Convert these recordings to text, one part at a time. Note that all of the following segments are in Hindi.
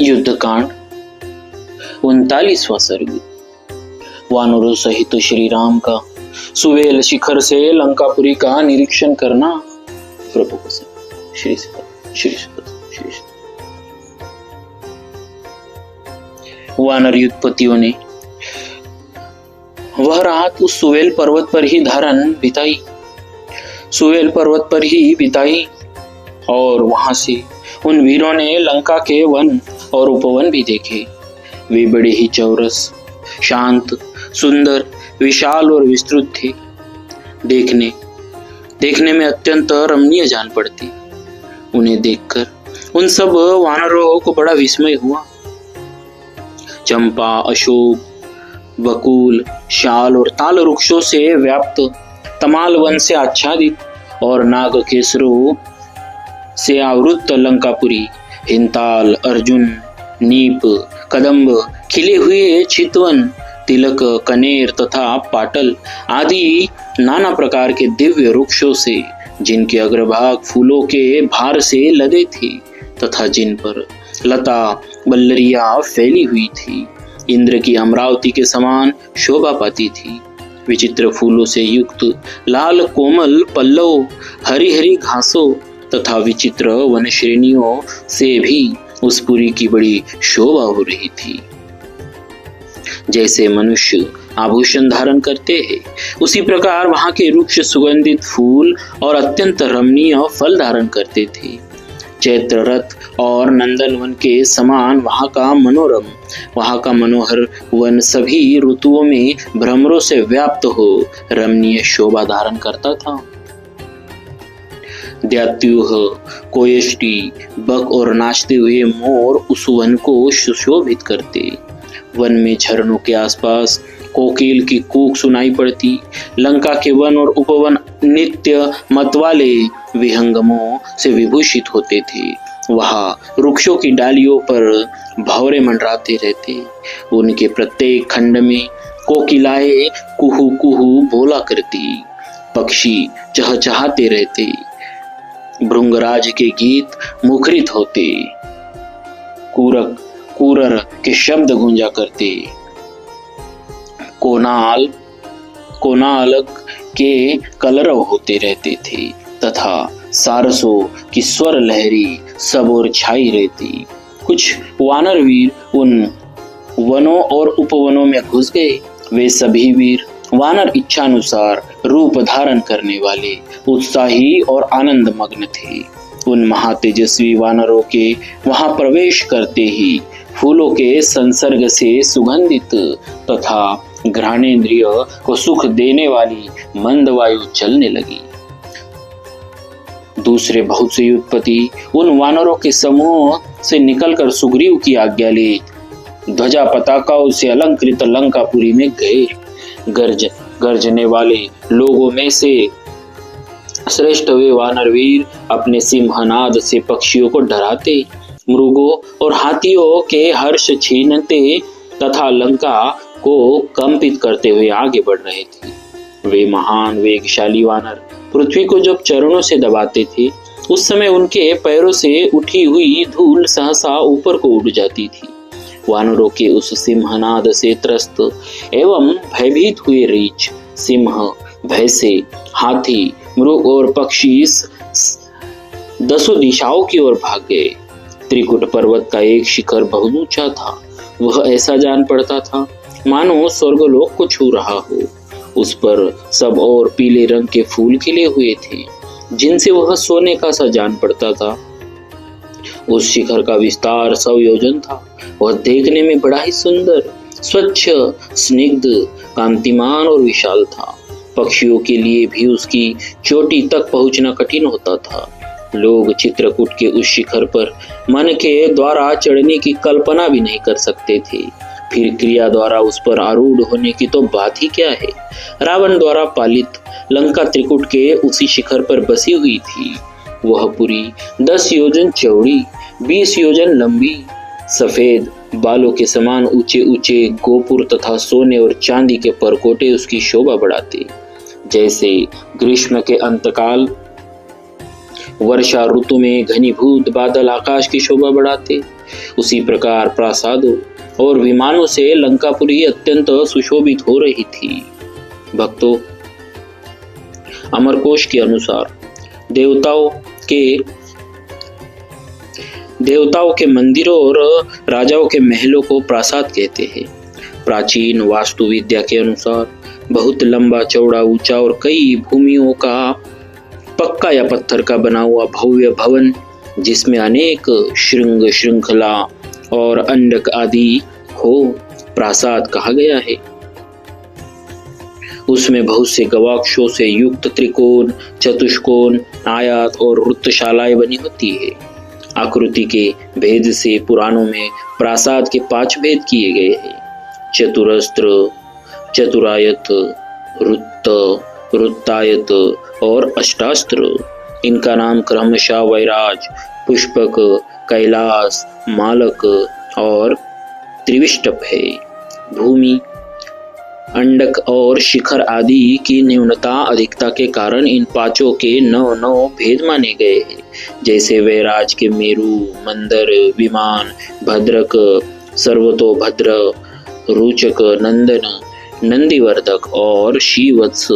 युद्धकांड 39वां सर्ग। वानरों सहित श्री राम का सुवेल शिखर से लंकापुरी का निरीक्षण करना। प्रभु को श्री वानर युद्धपतियों ने वह रात उस सुवेल पर्वत पर ही बिताई और वहां से उन वीरों ने लंका के वन और उपवन भी देखे। वे बड़े ही चौरस, शांत, सुंदर, विशाल और विस्तृत थे। देखने में अत्यंत रमणीय जान पड़ती। उन्हें देखकर उन सब वानरों को बड़ा विस्मय हुआ। चंपा, अशोक, बकुल, शाल और ताल वृक्षों से व्याप्त, तमाल वन से आच्छादित और नाग केसरों से आवृत लंकापुरी, हिंताल, अर्जुन, नीप, कदम्ब, खिले हुए चितवन, तिलक, कनेर तथा पाटल आदि नाना प्रकार के दिव्य वृक्षों से, जिनके अग्रभाग फूलों के भार से लदे थे तथा जिन पर लता बल्लरियां फैली हुई थी, इंद्र की अमरावती के समान शोभा पाती थी। विचित्र फूलों से युक्त लाल कोमल पल्लव, हरी हरी घासों तथा विचित्र वन श्रेणियों से भी उस पुरी की बड़ी शोभा हो रही थी। जैसे मनुष्य आभूषण धारण करते हैं, उसी प्रकार वहां के वृक्ष सुगंधित फूल और अत्यंत रमणीय फल धारण करते थे। चैत्र रथ और नंदनवन के समान वहां का मनोहर वन सभी ऋतुओं में भ्रमरों से व्याप्त हो रमणीय शोभा धारण करता था। दैत्यूह, कोयष्टी, बक और नाचते हुए मोर उस वन को सुशोभित करते। वन में झरनों के आसपास कोकिल की कूक सुनाई पड़ती। लंका के वन और उपवन नित्य मतवाले विहंगमों से विभूषित होते थे। वहां वृक्षों की डालियों पर भंवरे मंडराते रहते। उनके प्रत्येक खंड में कोकिलाएं कुहू कुहू बोला करती, पक्षी चहचहाते रहते, भृंगराज के गीत मुखरित होते, कूरर के शब्द गूंजा करते, कोनाल के कलरव होते रहते थे तथा सारसों की स्वर लहरी सब ओर छाई रहती। कुछ वानर वीर उन वनों और उपवनों में घुस गए। वे सभी वीर वानर इच्छानुसार रूप धारण करने वाले, उत्साही और आनंद मग्न थे। उन महातेजस्वी वानरों के वहां प्रवेश करते ही फूलों के संसर्ग से सुगंधित तथा घ्राणेन्द्रिय को सुख देने वाली मंद वायु चलने लगी। दूसरे बहुत से युद्धपति उन वानरों के समूह से निकलकर सुग्रीव की आज्ञा ले ध्वजा पताकाओं से अलंकृत लंकापुरी में गए। गर्जने वाले लोगों में से श्रेष्ठ वे वानर वीर अपने सिंहनाद से पक्षियों को डराते, मृगों और हाथियों के हर्ष छीनते तथा लंका को कंपित करते हुए आगे बढ़ रहे थे। वे महान वेगशाली वानर पृथ्वी को जब चरणों से दबाते थे, उस समय उनके पैरों से उठी हुई धूल सहसा ऊपर को उड़ जाती थी। वानरों के उस सिंहनाद से त्रस्त एवं भयभीत हुए रीछ, सिंह, भैंसे, हाथी, मृग और पक्षी दसों दिशाओं की ओर भाग गए। त्रिकुट पर्वत का एक शिखर बहुत ऊंचा था। वह ऐसा जान पड़ता था मानो स्वर्गलोक को छू रहा हो। उस पर सब और पीले रंग के फूल खिले हुए थे, जिनसे वह सोने का सा जान पड़ता था। उस शिखर का विस्तार 100 योजन था। वह देखने में बड़ा ही सुंदर, स्वच्छ, स्निग्ध, कांतिमान और विशाल था। पक्षियों के लिए भी उसकी चोटी तक पहुंचना कठिन होता था। लोग चित्रकूट के उस शिखर पर मन के द्वारा चढ़ने की कल्पना भी नहीं कर सकते थे, फिर क्रिया द्वारा उस पर आरूढ़ होने की तो बात ही क्या है। रावण द्वारा पालित लंका त्रिकुट के उसी शिखर पर बसी हुई थी। वह पुरी 10 योजन चौड़ी, 20 योजन लंबी, सफेद बालों के समान ऊंचे ऊंचे गोपुर तथा सोने और चांदी के परकोटे उसकी शोभा बढ़ाते। जैसे ग्रीष्म के अंतकाल वर्षा ऋतु में घनीभूत बादल आकाश की शोभा बढ़ाते, उसी प्रकार प्रासादों और विमानों से लंकापुरी अत्यंत सुशोभित हो रही थी। भक्तों, अमरकोश के अनुसार देवताओं के मंदिरों और राजाओं के महलों को प्रासाद कहते हैं। प्राचीन वास्तु विद्या के अनुसार बहुत लंबा चौड़ा ऊंचा और कई भूमियों का पक्का या पत्थर का बना हुआ भव्य भवन, जिसमें अनेक श्रृंग श्रृंखला और अंडक आदि हो, प्रासाद कहा गया है। उसमें बहुत से गवाक्षों से युक्त त्रिकोण, चतुष्कोण, आयत और वृत्तशालाएं बनी होती है। आकृति के भेद से पुराणों में प्रासाद के 5 भेद किए गए हैं: चतुरस्त्र, चतुरायत, वृत्त, वृत्तायत और अष्टास्त्र। इनका नाम क्रमशः वैराज, पुष्पक, कैलास, मालक और त्रिविष्टप है। भूमि, अंडक और शिखर आदि की न्यूनता अधिकता के कारण इन 5 के 9 भेद माने गए हैं, जैसे वैराज के मेरु, मंदर, विमान, भद्रक, सर्वतोभद्र, रुचक, नंदन, नंदीवर्धक और श्रीवत्स।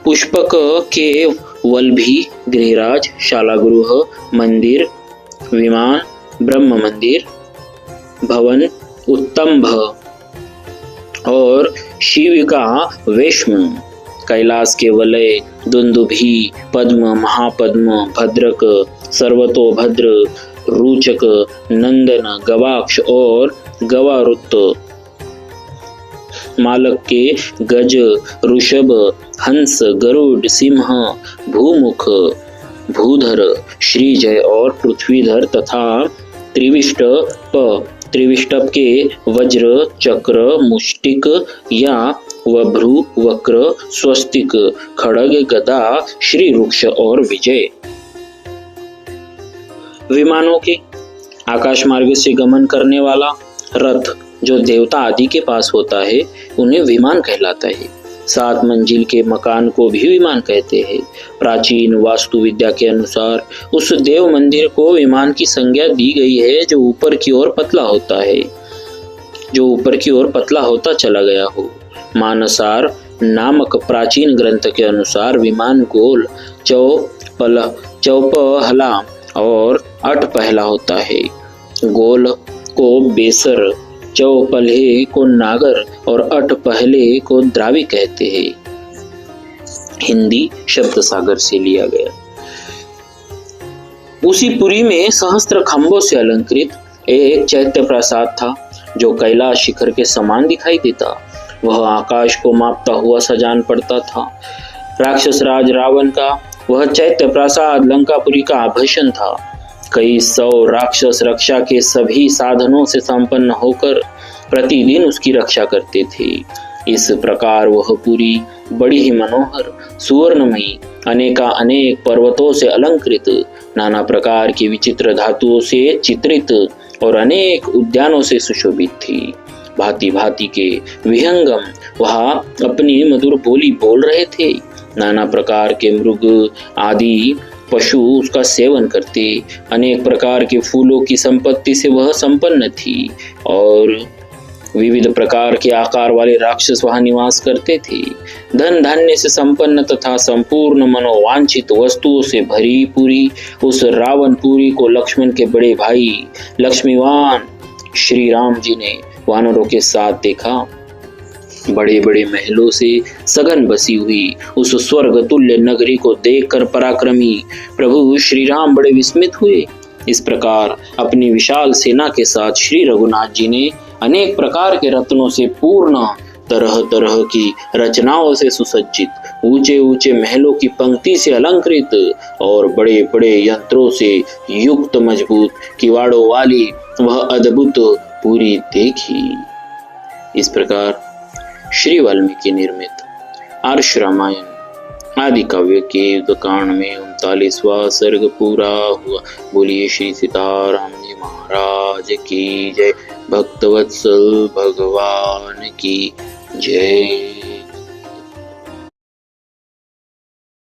पुष्पक के वल्भी, गृहराज, शालागृह, मंदिर, विमान, ब्रह्म मंदिर, भवन, उत्तंभ और शिव का वेश्म। कैलास के वलय, दुंदुभी, पद्म, महापद्म, भद्रक, सर्वतोभद्र, रुचक, नंदन, गवाक्ष और गवारुत। मालक के गज, ऋषभ, हंस, गरुड़, सिंह, भूमुख, भूधर, श्रीजय और पृथ्वीधर तथा त्रिविष्टप के वज्र, चक्र, मुष्टिक या वभ्रु, वक्र, स्वस्तिक, खड़ग, गदा, श्री वृक्ष और विजय। विमानों के आकाश मार्ग से गमन करने वाला रथ जो देवता आदि के पास होता है, उन्हें विमान कहलाता है। 7 मंजिल के मकान को भी विमान कहते हैं। प्राचीन वास्तु विद्या के अनुसार उस देव मंदिर को विमान की संज्ञा दी गई है जो ऊपर की ओर पतला होता चला गया हो। मानसार नामक प्राचीन ग्रंथ के अनुसार विमान गोल, चौपहला और अठपहला होता है। गोल को बेसर, चौपल्हे को नागर और अठपहले को द्रावी कहते हैं। हिंदी शब्द सागर से लिया गया। उसी पुरी में सहस्त्र खंभों से अलंकृत एक चैत्य प्रासाद था जो कैलाश शिखर के समान दिखाई देता। वह आकाश को मापता हुआ सजान पड़ता था। राक्षस राज रावण का वह चैत्य प्रासाद लंकापुरी का आभूषण था। कई 100 राक्षस रक्षा के सभी साधनों से संपन्न होकर प्रतिदिन उसकी रक्षा करते थे। इस प्रकार वह पुरी बड़ी ही मनोहर, सुवर्णमयी, अनेक पर्वतों से अलंकृत, नाना प्रकार की विचित्र धातुओं से चित्रित और अनेक उद्यानों से सुशोभित थी। भांति भांति के विहंगम वहां अपनी मधुर बोली बोल रहे थे। नाना प्रकार के मृग आदि पशु उसका सेवन करते। अनेक प्रकार के फूलों की संपत्ति से वह संपन्न थी और विविध प्रकार के आकार वाले राक्षस वहां निवास करते थे। धन धान्य से संपन्न तथा संपूर्ण मनोवांछित वस्तुओं से भरी पूरी उस रावणपुरी को लक्ष्मण के बड़े भाई लक्ष्मीवान श्री राम जी ने वानरों के साथ देखा। बड़े बड़े महलों से सघन बसी हुई उस स्वर्ग तुल्य नगरी को देखकर पराक्रमी प्रभु श्री राम बड़े विस्मित हुए। इस प्रकार अपनी विशाल सेना के साथ श्री रघुनाथ जी ने अनेक प्रकार के रत्नों से पूर्ण, तरह तरह की रचनाओं से सुसज्जित, ऊंचे ऊंचे महलों की पंक्ति से अलंकृत और बड़े बड़े यंत्रों से युक्त मजबूत किवाड़ों वाली वह अद्भुत पूरी देखी। इस प्रकार श्री वाल्मीकि निर्मित आर्ष रामायण आदि काव्य के युद्धकांड में 39वां सर्ग पूरा हुआ। बोलिए श्री सीताराम जी महाराज की जय। भक्तवत्सल भगवान की जय।